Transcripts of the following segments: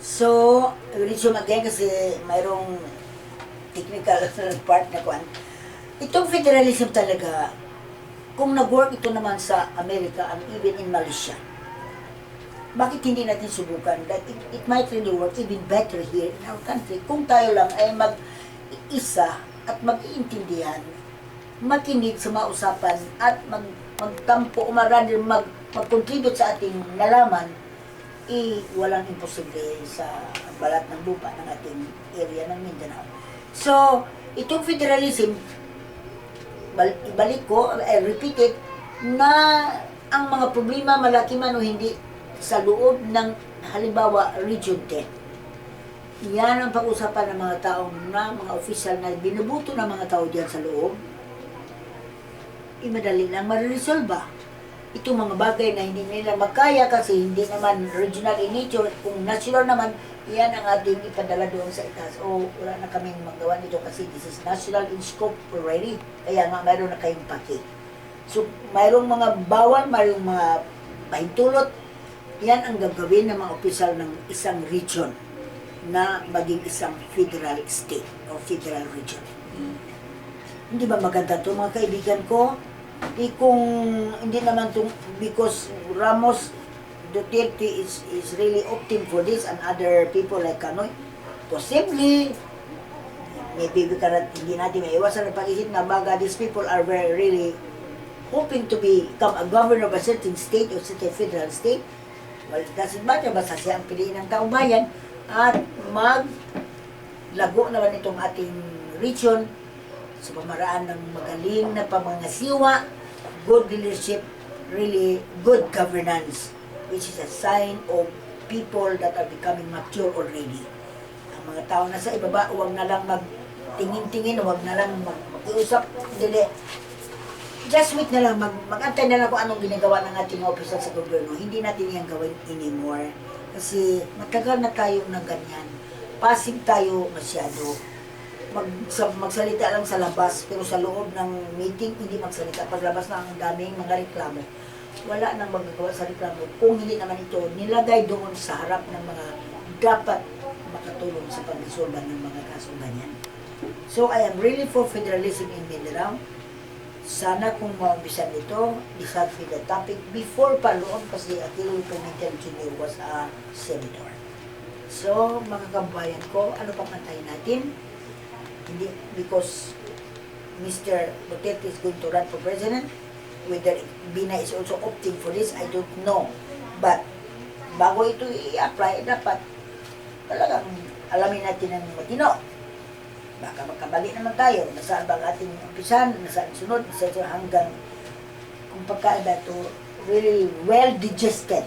So, resume again kasi mayroong technical part na kuan. Itong federalism talaga, kung nag-work ito naman sa Amerika and even in Malaysia, bakit hindi natin subukan that it might really work even better here in our country kung tayo lang ay mag-isa at mag-iintindihan, makinig sa mga usapan at magtampo, mag-contribute sa ating nalaman, walang imposible sa balat ng lupa ng ating area ng Mindanao. So, itong federalism, ibalik ko, I repeat it, na ang mga problema malaki man o hindi sa loob ng halimbawa Region 10. Yan ang pag-usapan ng mga taong mga official na binubuto ng mga tao diyan sa loob. Madali lang mariresolba. Itong mga bagay na hindi nila makaya kasi hindi naman regional in nature, kung national naman, yan ang ating ipadala doon sa itaas. O wala na kaming magawa nito kasi this is national in scope already. Kaya nga mayroon na kayong paki. So mayroong mga bawal, mayroong mga pahintulot. Yan ang gagawin ng mga opisyal ng isang region na maging isang federal state o federal region. Hindi ba maganda ito mga kaibigan ko? Kung hindi naman itong, because Ramos Duterte is really opting for this and other people like Kanoy, possibly, maybe hindi natin maiwasan ang pag-isip na baga these people are very really hoping to become a governor of a certain state or certain federal state. Well, it doesn't matter, basta siya ang piliin ng taong bayan at maglago naman itong ating region sa pamaraan ng magaling na pamangasiwa, good leadership, really good governance, which is a sign of people that are becoming mature already. Ang mga tao na sa ibaba, huwag na lang magtingin-tingin, huwag na lang mag-iusap, hindi. Just wait na lang, mag-antay na lang kung anong ginagawa ng ating mga opisyal sa gobyerno. Hindi natin yan gawin anymore. Kasi matagal na tayong na ganyan. Passive tayo masyado. Magsalita lang sa labas, pero sa loob ng meeting, hindi magsalita. Paglabas na ang daming mga reklamo. Wala nang magagawa sa reklamo. Kung hindi naman ito nilagay doon sa harap ng mga dapat makatulong sa pag-resolve ng mga kasong ganyan. So, I am really for federalism in Mindanao. Sana kung maumpisan nito, this had been the topic before pa noon kasi Aquilo Pimentel Jr. was a senator. So, mga kabayan ko, ano pang antayin natin? Hindi, because Mr. Duterte is going to run for president. Whether Binay is also opting for this, I don't know. But, bago ito i-apply, dapat talagang alamin natin ang matino. Baka magkabali naman tayo. Nasaan ba ang ating umpisan? Nasaan sunod? Nasaan hanggang kung pagkaiba ito really well digested.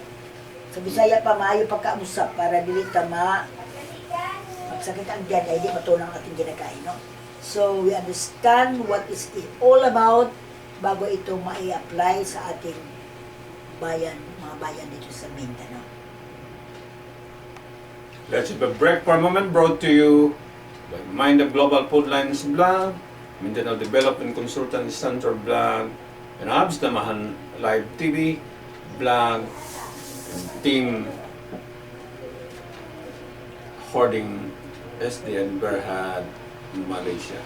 Sa Bisaya pa, maayo pagkausap para dili ka magsakit ang diyan ay di matulong ang ating ginakain. No? So, we understand what is it all about bago ito mai-apply sa ating bayan, mga bayan dito sa Mindanao. Let's have a break for a moment, brought to you by Mind of Global Food Lines Blog, Mindanao Development Consultant Center Blog, and Abs Damahan Live TV Blog, and Team Hoarding SDN Berhad, Malaysia.